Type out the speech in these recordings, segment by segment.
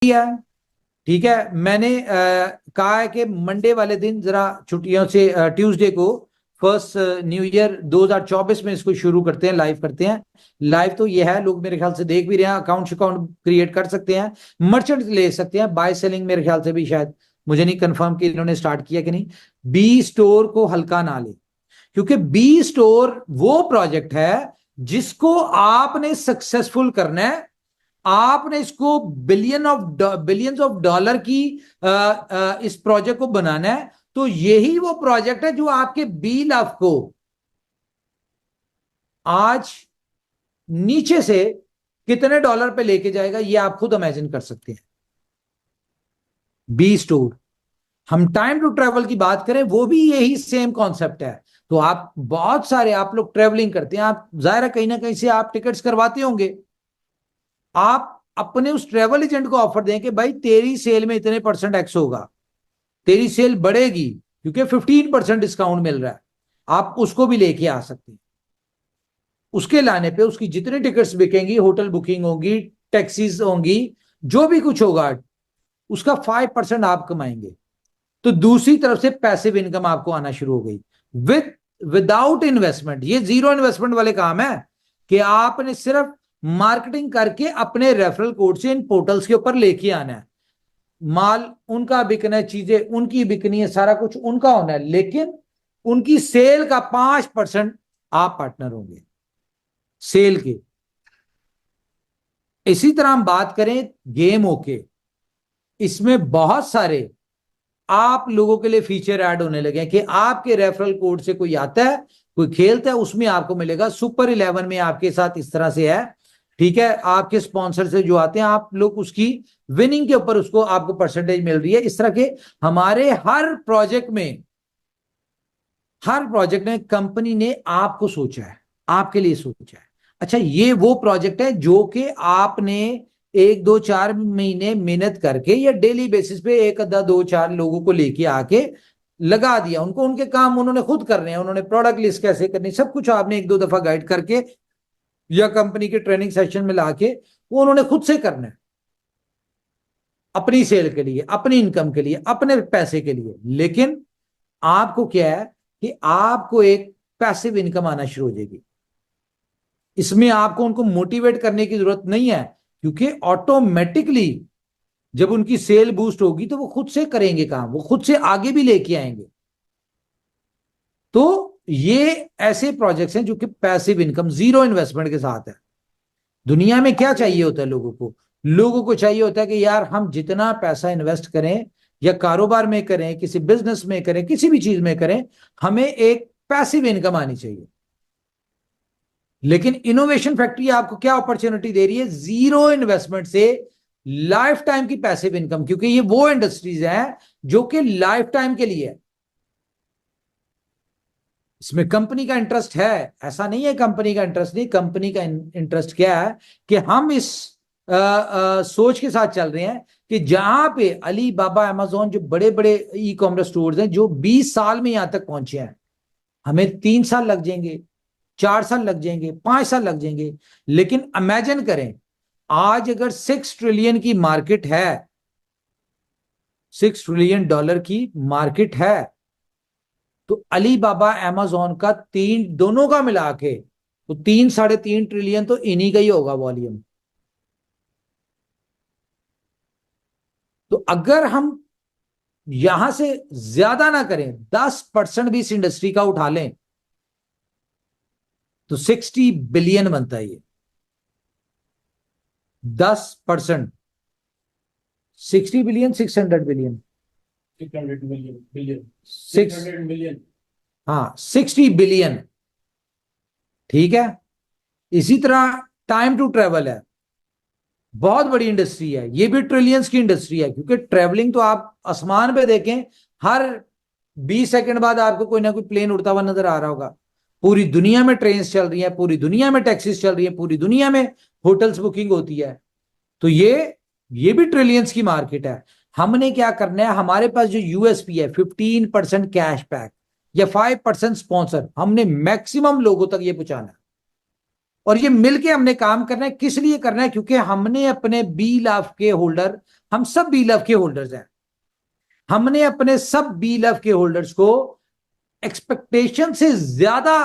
है। ठीक है, मैंने कहा है कि मंडे वाले दिन जरा छुट्टियों से ट्यूसडे को फर्स्ट न्यू ईयर 2024 में इसको शुरू करते हैं, लाइव करते हैं। लाइव तो ये है, लोग मेरे ख्याल से देख भी रहे हैं, अकाउंट क्रिएट कर सकते हैं, मर्चेंट ले सकते हैं, बाय सेलिंग मेरे ख्याल से भी शायद, मुझे नहीं कंफर्म कि इन्होंने स्टार्ट किया कि नहीं। बी स्टोर को हल्का ना ले, क्योंकि बी स्टोर वो प्रोजेक्ट है जिसको आपने सक्सेसफुल करना है। आपने इसको बिलियंस ऑफ डॉलर की इस प्रोजेक्ट को बनाना है। तो यही वो प्रोजेक्ट है जो आपके बी लाभ को आज नीचे से कितने डॉलर पे लेके जाएगा, ये आप खुद इमेजिन कर सकते हैं। बी स्टोर, हम टाइम टू ट्रेवल की बात करें, वो भी यही सेम कॉन्सेप्ट है। तो आप बहुत सारे, आप लोग ट्रेवलिंग करते हैं, आप जाहिर है कहीं ना कहीं से आप टिकट्स करवाते होंगे। आप अपने उस ट्रेवल एजेंट को ऑफर दें कि भाई तेरी सेल में इतने परसेंट एक्स होगा, तेरी सेल बढ़ेगी क्योंकि 15% डिस्काउंट मिल रहा है। आप उसको भी लेके आ सकते हैं। उसके लाने पे उसकी जितनी टिकट्स बिकेंगी, होटल बुकिंग होगी, टैक्सीज होंगी, जो भी कुछ होगा, उसका 5% आप कमाएंगे। तो दूसरी तरफ से पैसिव इनकम आपको आना शुरू हो गई विदाउट इन्वेस्टमेंट। ये जीरो इन्वेस्टमेंट वाले काम है कि आपने सिर्फ मार्केटिंग करके अपने रेफरल कोड से इन पोर्टल्स के ऊपर लेके आना है। माल उनका बिकना है, चीजें उनकी बिकनी है, सारा कुछ उनका होना है, लेकिन उनकी सेल का 5% आप पार्टनर होंगे सेल के। इसी तरह हम बात करें गेमों के, इसमें बहुत सारे आप लोगों के लिए फीचर ऐड होने लगे हैं कि आपके रेफरल कोड से कोई आता है, कोई खेलता है, उसमें आपको मिलेगा। सुपर 11 में आपके साथ इस तरह से है। ठीक है, आपके स्पॉन्सर से जो आते हैं, आप लोग उसकी विनिंग के ऊपर उसको आपको परसेंटेज मिल रही है। इस तरह के हमारे हर प्रोजेक्ट में कंपनी ने आपको सोचा है, आपके लिए सोचा है। अच्छा, ये वो प्रोजेक्ट है जो कि आपने 1 2 4 महीने मेहनत करके या डेली बेसिस पे एक आधा 2 4 लोगों को लेके आके लगा दिया, उनको उनके काम उन्होंने खुद करने हैं, उन्होंने प्रोडक्ट लिस्ट कैसे करनी, सब कुछ आपने 1 2 दफा गाइड करके या कंपनी के ट्रेनिंग सेशन में लाके वो उन्होंने खुद से करना है, अपनी सेल के लिए, अपनी इनकम के लिए, अपने पैसे के लिए। लेकिन आपको क्या है कि आपको एक पैसिव इनकम आना शुरू हो जाएगी। इसमें आपको उनको मोटिवेट करने की जरूरत नहीं है, क्योंकि ऑटोमेटिकली जब उनकी सेल बूस्ट होगी तो वो खुद से करेंगे काम, वो खुद से आगे भी लेके आएंगे। तो ये ऐसे प्रोजेक्ट्स हैं जो कि पैसिव इनकम, जीरो इन्वेस्टमेंट के साथ है। दुनिया में क्या चाहिए होता है लोगों को चाहिए होता है कि यार हम जितना पैसा इन्वेस्ट करें या कारोबार में करें, किसी बिजनेस में करें, किसी भी चीज में करें, हमें एक पैसिव इनकम आनी चाहिए। लेकिन इनोवेशन फैक्ट्री आपको क्या अपॉर्चुनिटी दे रही है? जीरो इन्वेस्टमेंट से लाइफ टाइम की पैसिव इनकम, क्योंकि ये वो इंडस्ट्रीज हैं जो कि लाइफ टाइम के लिए है। इसमें कंपनी का इंटरेस्ट है, ऐसा नहीं है कंपनी का इंटरेस्ट नहीं। कंपनी का इंटरेस्ट क्या है कि हम इस सोच के साथ चल रहे हैं कि जहां पे अली बाबा, अमेजोन, जो बड़े बड़े ई कॉमर्स स्टोर्स हैं, जो 20 साल में यहां तक पहुंचे हैं, हमें 3 साल लग जाएंगे, 4 साल लग जाएंगे, 5 साल लग जाएंगे। लेकिन इमेजिन करें, आज अगर 6 ट्रिलियन की मार्केट है, $6 ट्रिलियन की मार्केट है, तो अली बाबा अमेजोन का तीन दोनों का मिला के तो 3 साढ़े 3 ट्रिलियन तो इन्हीं का ही होगा वॉल्यूम। तो अगर हम यहां से ज्यादा ना करें, 10% भी इस इंडस्ट्री का उठा लें, तो 60 बिलियन बनता है ये। 10%, 60 बिलियन, 600 बिलियन, 600 मिलियन, 6, 600 मिलियन। हाँ 60 बिलियन। ठीक है, इसी तरह टाइम टू ट्रेवल है, बहुत बड़ी इंडस्ट्री है, ये भी ट्रिलियंस की इंडस्ट्री है। क्योंकि ट्रेवलिंग तो आप आसमान पे देखें, हर 20 सेकंड बाद आपको कोई ना कोई प्लेन उड़ता हुआ नजर आ रहा होगा। पूरी दुनिया में ट्रेन चल रही है, पूरी दुनिया में टैक्सीज चल रही है, पूरी दुनिया में होटल्स बुकिंग होती है। तो ये भी ट्रिलियंस की मार्केट है। हमने क्या करना है, हमारे पास जो यूएसपी है, 15% कैश बैक या 5% स्पॉन्सर, हमने मैक्सिमम लोगों तक ये पहुंचाना है। और ये मिलके हमने काम करना है। किस लिए करना है? क्योंकि हमने अपने बी लाभ के होल्डर हम सब बी लव के होल्डर्स हैं। हमने अपने सब बी लव के होल्डर्स को एक्सपेक्टेशन से ज्यादा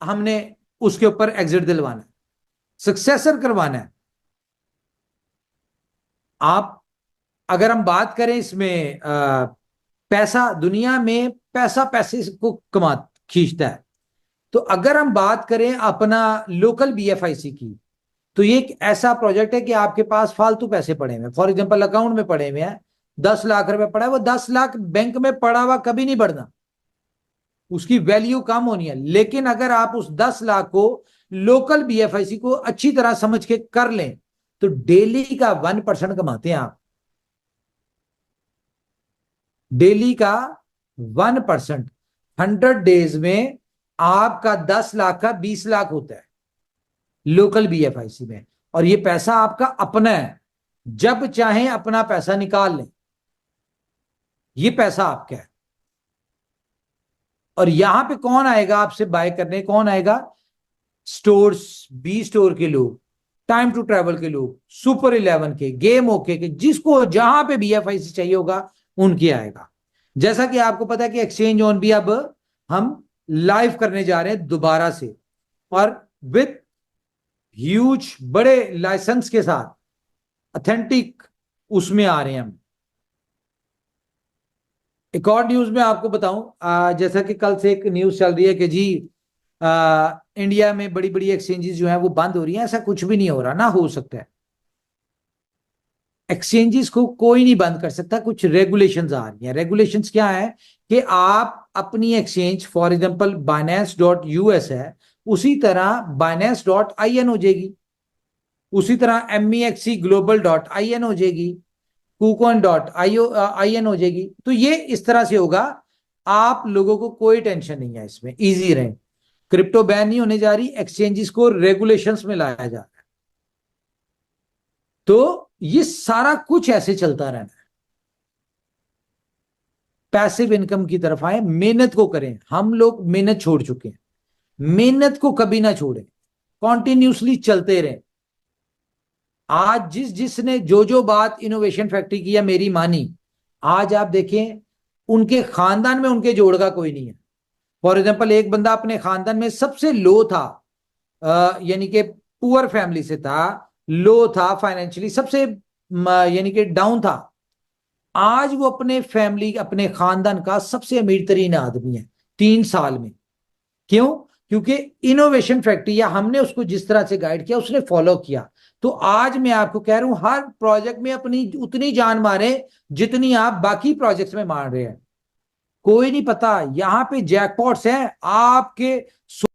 हमने उसके ऊपर एग्जिट दिलवाना है, सक्सेसर करवाना है। आप अगर हम बात करें इसमें पैसा, दुनिया में पैसा पैसे को कमा खींचता है। तो अगर हम बात करें अपना लोकल बीएफआईसी की, तो ये एक ऐसा प्रोजेक्ट है कि आपके पास फालतू पैसे पड़े हुए हैं, फॉर एग्जांपल अकाउंट में पड़े हुए हैं 10 लाख रुपए पड़ा है, वो 10 लाख बैंक में पड़ा हुआ कभी नहीं बढ़ना, उसकी वैल्यू कम होनी है। लेकिन अगर आप उस 10 लाख को लोकल बीएफआईसी को अच्छी तरह समझ के कर लें तो डेली का 1% कमाते हैं आप, डेली का 1%। 100 डेज में आपका 10 लाख का 20 लाख होता है लोकल बीएफआईसी में, और ये पैसा आपका अपना है, जब चाहे अपना पैसा निकाल लें, ये पैसा आपका है। और यहां पे कौन आएगा आपसे बाय करने, कौन आएगा? स्टोर्स, बी स्टोर के लोग, टाइम टू ट्रैवल के लोग, सुपर 11 के, गेम ओके के, जिसको जहां पे बीएफआईसी चाहिए होगा उनके आएगा। जैसा कि आपको पता है कि एक्सचेंज ऑन भी अब हम लाइव करने जा रहे हैं दोबारा से, और विथ ह्यूज बड़े लाइसेंस के साथ, ऑथेंटिक उसमें आ रहे हैं हम। एक और न्यूज में आपको बताऊं, जैसा कि कल से एक न्यूज चल रही है कि जी इंडिया में बड़ी बड़ी एक्सचेंजेस जो हैं वो बंद हो रही हैं। ऐसा कुछ भी नहीं हो रहा, ना हो सकता है। एक्सचेंजेस को कोई नहीं बंद कर सकता, कुछ रेगुलेशंस आ रही हैं। रेगुलेशंस क्या है कि आप अपनी एक्सचेंज, फॉर एग्जांपल binance.us है, उसी तरह binance.in हो जाएगी, उसी तरह MEXC global.in हो जाएगी, KuCoin.in हो जाएगी। तो ये इस तरह से होगा, आप लोगों को कोई टेंशन नहीं है, इसमें इजी रहे। क्रिप्टो बैन नहीं होने जा रही, एक्सचेंजेस को रेगुलेशंस में लाया जा रहा है। तो ये सारा कुछ ऐसे चलता रहना है। पैसिव इनकम की तरफ आए, मेहनत को करें। हम लोग मेहनत छोड़ चुके हैं, मेहनत को कभी ना छोड़ें, कॉन्टिन्यूसली चलते रहें। आज जिसने जो बात इनोवेशन फैक्ट्री की या मेरी मानी, आज आप देखें उनके खानदान में उनके जोड़ का कोई नहीं है। फॉर एग्जाम्पल, एक बंदा अपने खानदान में सबसे लो था, यानी कि पुअर फैमिली से था, लो था फाइनेंशियली, सबसे यानी कि डाउन था। आज वो अपने फैमिली, अपने खानदान का सबसे अमीर तरीन आदमी है 3 साल में। क्यों? क्योंकि इनोवेशन फैक्ट्री, या हमने उसको जिस तरह से गाइड किया, उसने फॉलो किया। तो आज मैं आपको कह रहा हूं, हर प्रोजेक्ट में अपनी उतनी जान मारे जितनी आप बाकी प्रोजेक्ट्स में मार रहे हैं। कोई नहीं पता, यहां पे जैकपॉट्स हैं आपके